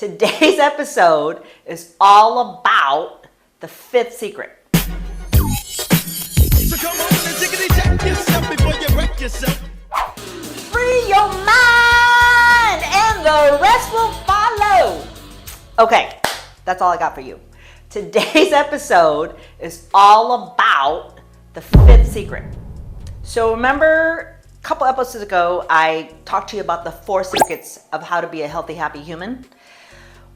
Today's episode is all about the fifth secret. So come on and jiggity jack yourself before you wreck yourself. Free your mind and the rest will follow. Okay, that's all I got for you. Today's episode is all about the fifth secret. So remember a couple episodes ago, I talked to you about the 4 secrets of how to be a healthy, happy human.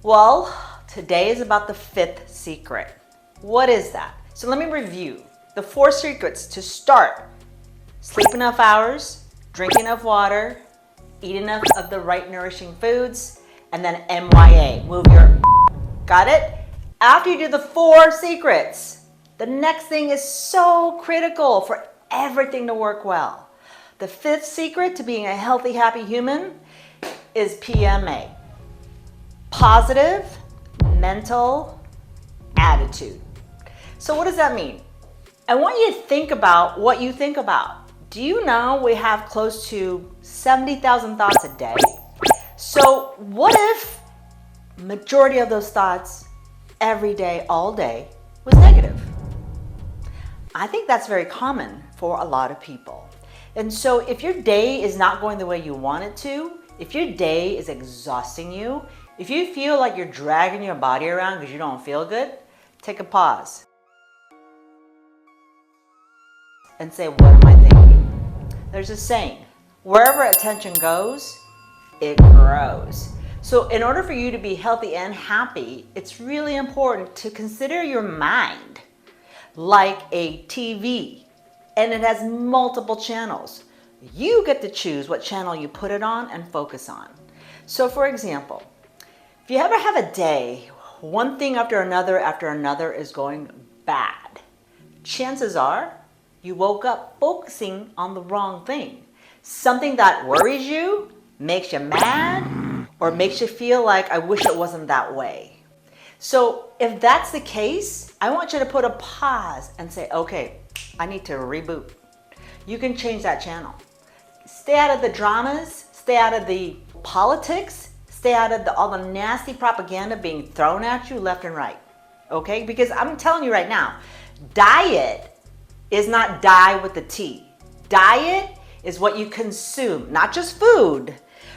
Well, today is about the 5th secret. What is that? So let me review the 4 secrets to start. Sleep enough hours, drink enough water, eat enough of the right nourishing foods, and then MYA, move your. Got it? After you do the 4 secrets, the next thing is so critical for everything to work well. The 5th secret to being a healthy, happy human is PMA. Positive mental attitude. So what does that mean? I want you to think about what you think about. Do you know we have close to 70,000 thoughts a day? So what if majority of those thoughts every day, all day, was negative? I think that's very common for a lot of people. And so if your day is not going the way you want it to, if your day is exhausting you, if you feel like you're dragging your body around because you don't feel good, take a pause and say, what am I thinking? There's a saying, wherever attention goes, it grows. So in order for you to be healthy and happy, it's really important to consider your mind like a TV, and it has multiple channels. You get to choose what channel you put it on and focus on. So for example, if you ever have a day, one thing after another is going bad, chances are you woke up focusing on the wrong thing. Something that worries you, makes you mad, or makes you feel like, I wish it wasn't that way. So if that's the case, I want you to put a pause and say, okay, I need to reboot. You can change that channel. Stay out of the dramas, stay out of the politics, stay out of all the nasty propaganda being thrown at you left and right, okay? Because I'm telling you right now, diet is not die with the T. Diet is what you consume, not just food,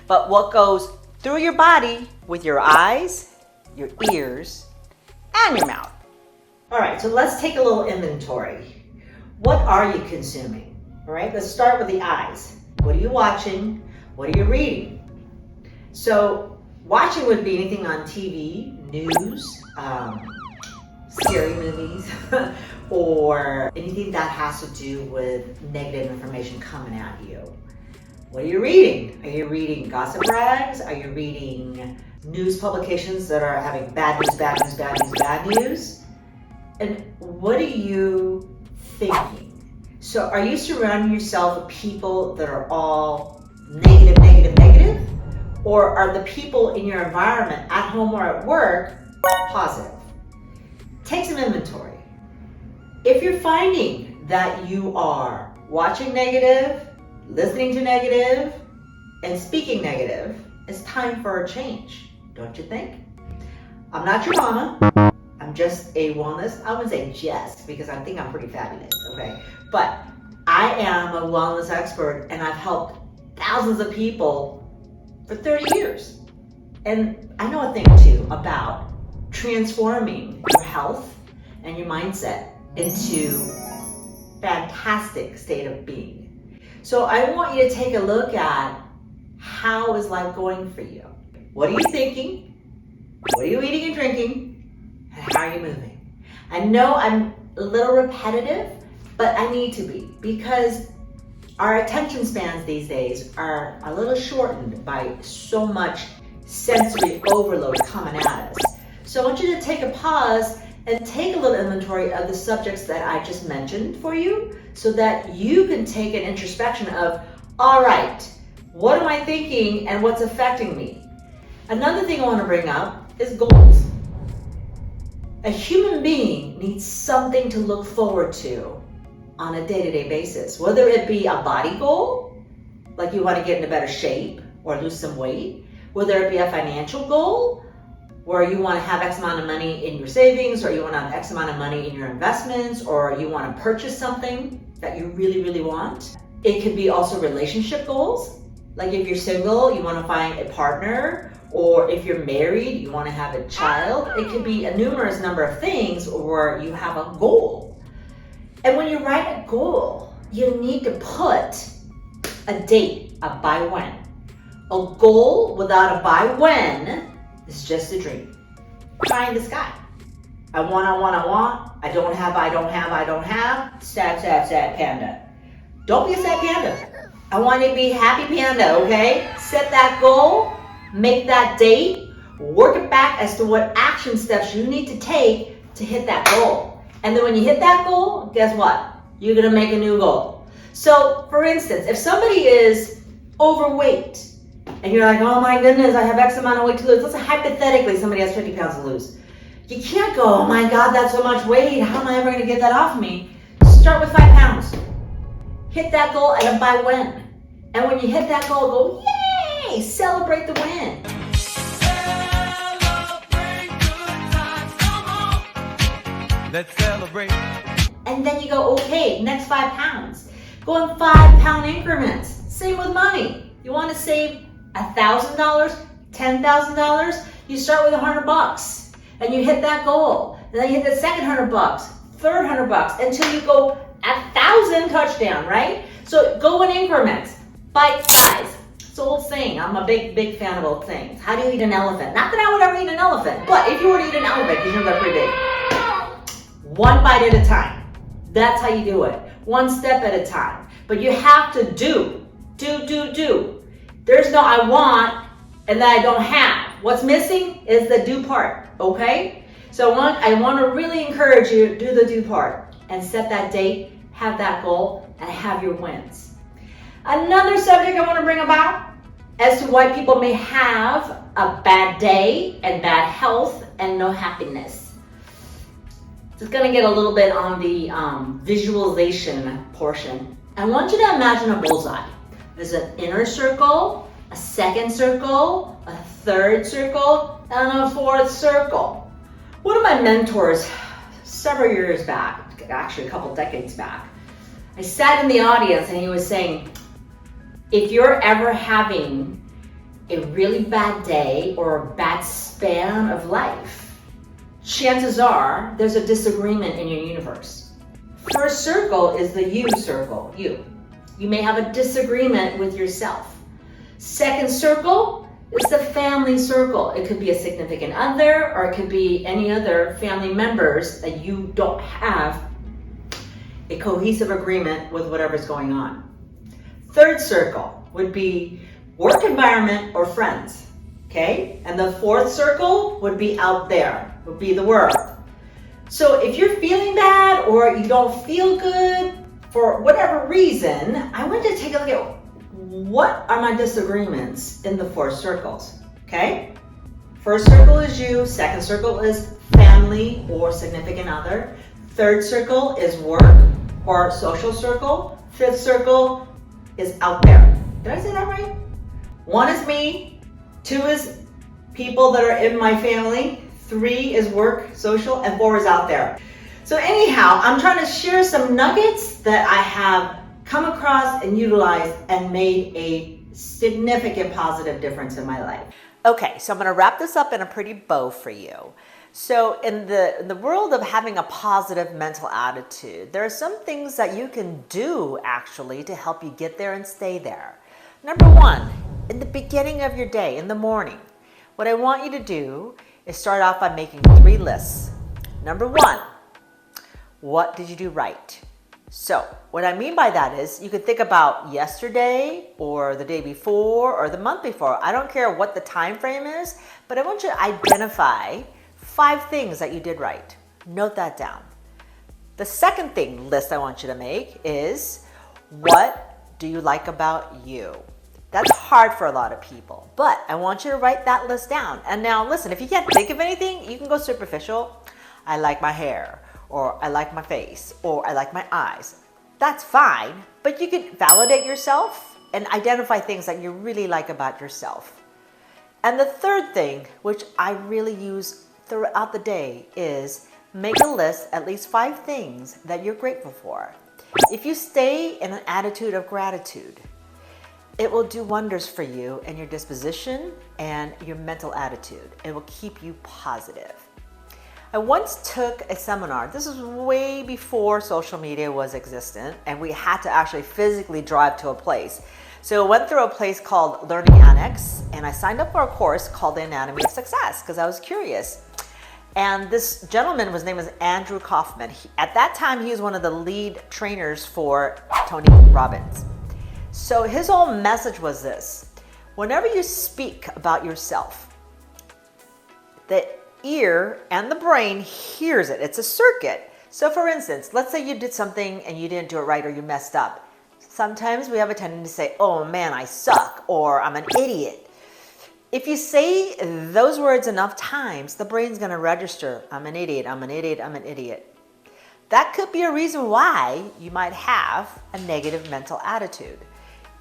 but what goes through your body with your eyes, your ears, and your mouth. All right, so let's take a little inventory. What are you consuming? All right, let's start with the eyes. What are you watching? What are you reading? So watching would be anything on TV, news, scary movies, or anything that has to do with negative information coming at you. What are you reading? Are you reading gossip rags? Are you reading news publications that are having bad news, bad news, bad news, bad news? And what are you thinking? So are you surrounding yourself with people that are all negative, negative, negative? Or are the people in your environment, at home or at work, positive? Take some inventory. If you're finding that you are watching negative, listening to negative, and speaking negative, it's time for a change, don't you think? I'm not your mama. I'm just a wellness, I wouldn't say just, because I think I'm pretty fabulous, okay? But I am a wellness expert, and I've helped thousands of people for 30 years. And I know a thing or two about transforming your health and your mindset into fantastic state of being. So I want you to take a look at how is life going for you? What are you thinking? What are you eating and drinking? And how are you moving? I know I'm a little repetitive, but I need to be, because our attention spans these days are a little shortened by so much sensory overload coming at us. So I want you to take a pause and take a little inventory of the subjects that I just mentioned for you, so that you can take an introspection of, all right, what am I thinking and what's affecting me? Another thing I want to bring up is goals. A human being needs something to look forward to on a day-to-day basis, whether it be a body goal, like you want to get into better shape or lose some weight, whether it be a financial goal, where you want to have X amount of money in your savings, or you want to have X amount of money in your investments, or you want to purchase something that you really, really want. It could be also relationship goals. Like if you're single, you want to find a partner, or if you're married, you want to have a child. It could be a numerous number of things where you have a goal. And when you write a goal, you need to put a date, a by when. A goal without a by when is just a dream. Pie in the sky. I want. I don't have. Sad panda. Don't be a sad panda. I want you to be happy panda, okay? Set that goal, make that date, work it back as to what action steps you need to take to hit that goal. And then when you hit that goal, guess what? You're gonna make a new goal. So for instance, if somebody is overweight, and you're like, oh my goodness, I have X amount of weight to lose. Let's say hypothetically somebody has 50 pounds to lose. You can't go, oh my God, that's so much weight. How am I ever gonna get that off me? Start with 5 pounds. Hit that goal and a by when. And when you hit that goal, go, yay, celebrate the win. Celebrate good times, come on. Let's celebrate. And then you go, okay, next 5 pounds. Go in 5-pound increments. Same with money. You wanna save $1,000, $10,000, you start with $100 and you hit that goal. And then you hit the second $100, third $100, until you go 1,000 touchdown, right? So go in increments, bite size. It's an old saying. I'm a big fan of old sayings. How do you eat an elephant? Not that I would ever eat an elephant, but if you were to eat an elephant, because they're pretty big. One bite at a time. That's how you do it. One step at a time. But you have to do. There's no I want and that I don't have. What's missing is the do part, okay? So I want to really encourage you to do the do part and set that date, have that goal, and have your wins. Another subject I want to bring about as to why people may have a bad day and bad health and no happiness. It's going to get a little bit on the visualization portion. I want you to imagine a bullseye. There's an inner circle, a second circle, a third circle, and a fourth circle. One of my mentors, several years back, actually a couple decades back, I sat in the audience and he was saying, if you're ever having a really bad day or a bad span of life, chances are there's a disagreement in your universe. First circle is the you circle, you. You may have a disagreement with yourself. Second circle is the family circle. It could be a significant other, or it could be any other family members that you don't have a cohesive agreement with whatever's going on. Third circle would be work environment or friends, okay? And the fourth circle would be out there, would be the world. So if you're feeling bad or you don't feel good, for whatever reason, I want you to take a look at what are my disagreements in the 4 circles, okay? First circle is you, second circle is family or significant other, third circle is work or social circle, fifth circle is out there. Did I say that right? 1 is me, 2 is people that are in my family, 3 is work, social, and 4 is out there. So anyhow, I'm trying to share some nuggets that I have come across and utilized and made a significant positive difference in my life. Okay, so I'm going to wrap this up in a pretty bow for you. So in the world of having a positive mental attitude, there are some things that you can do actually to help you get there and stay there. Number 1, in the beginning of your day, in the morning, what I want you to do is start off by making 3 lists. Number 1, what did you do right? So what I mean by that is you could think about yesterday or the day before or the month before. I don't care what the time frame is, but I want you to identify 5 things that you did right. Note that down. The second list I want you to make is, what do you like about you? That's hard for a lot of people, but I want you to write that list down. And now listen, if you can't think of anything, you can go superficial. I like my hair, or I like my face, or I like my eyes. That's fine, but you can validate yourself and identify things that you really like about yourself. And the third thing, which I really use throughout the day, is make a list, at least 5 things that you're grateful for. If you stay in an attitude of gratitude, it will do wonders for you and your disposition and your mental attitude. It will keep you positive. I once took a seminar. This was way before social media was existent, and we had to actually physically drive to a place. So I went through a place called Learning Annex, and I signed up for a course called The Anatomy of Success because I was curious. And this gentleman, his name was Andrew Kaufman. At that time, he was one of the lead trainers for Tony Robbins. So his whole message was this: whenever you speak about yourself, the ear and the brain hears it. It's a circuit. So for instance, let's say you did something and you didn't do it right, or you messed up. Sometimes we have a tendency to say, oh man, I suck, or I'm an idiot. If you say those words enough times, the brain's going to register, I'm an idiot, I'm an idiot, I'm an idiot. That could be a reason why you might have a negative mental attitude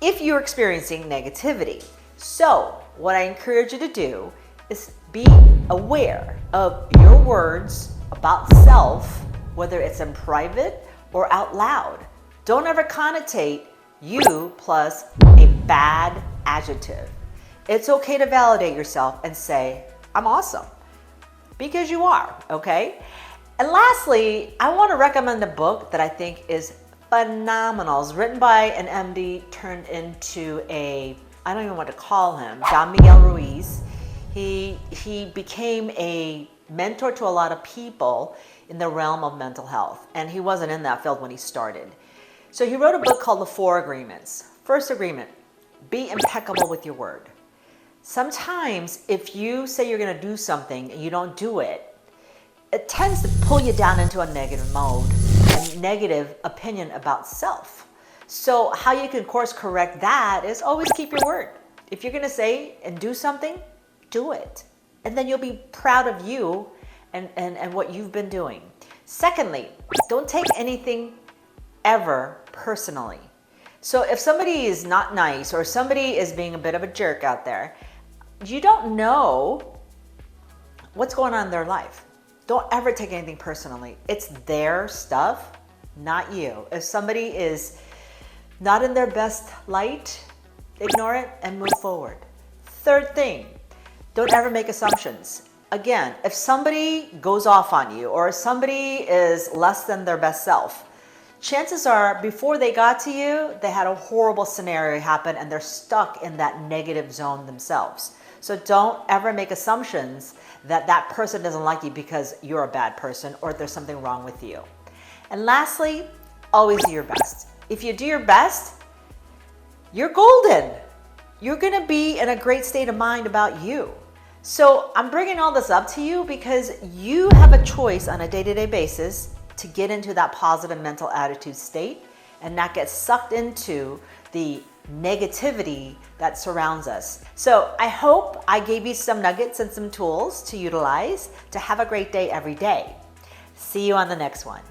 if you're experiencing negativity. So what I encourage you to do is be aware of your words about self, whether it's in private or out loud. Don't ever connotate you plus a bad adjective. It's okay to validate yourself and say, I'm awesome, because you are, okay? And lastly, I want to recommend a book that I think is phenomenal. It's written by an MD turned into I don't even know what to call him, Don Miguel Ruiz. He became a mentor to a lot of people in the realm of mental health, and he wasn't in that field when he started. So he wrote a book called The 4 Agreements. First agreement, be impeccable with your word. Sometimes if you say you're going to do something and you don't do it, it tends to pull you down into a negative mode, a negative opinion about self. So how you can course correct that is always keep your word. If you're going to say and do something, do it. And then you'll be proud of you and what you've been doing. Secondly, don't take anything ever personally. So if somebody is not nice or somebody is being a bit of a jerk out there, you don't know what's going on in their life. Don't ever take anything personally. It's their stuff, not you. If somebody is not in their best light, ignore it and move forward. Third thing, don't ever make assumptions. Again, if somebody goes off on you or somebody is less than their best self, chances are before they got to you, they had a horrible scenario happen and they're stuck in that negative zone themselves. So don't ever make assumptions that that person doesn't like you because you're a bad person or there's something wrong with you. And lastly, always do your best. If you do your best, you're golden. You're going to be in a great state of mind about you. So I'm bringing all this up to you because you have a choice on a day-to-day basis to get into that positive mental attitude state and not get sucked into the negativity that surrounds us. So I hope I gave you some nuggets and some tools to utilize to have a great day every day. See you on the next one.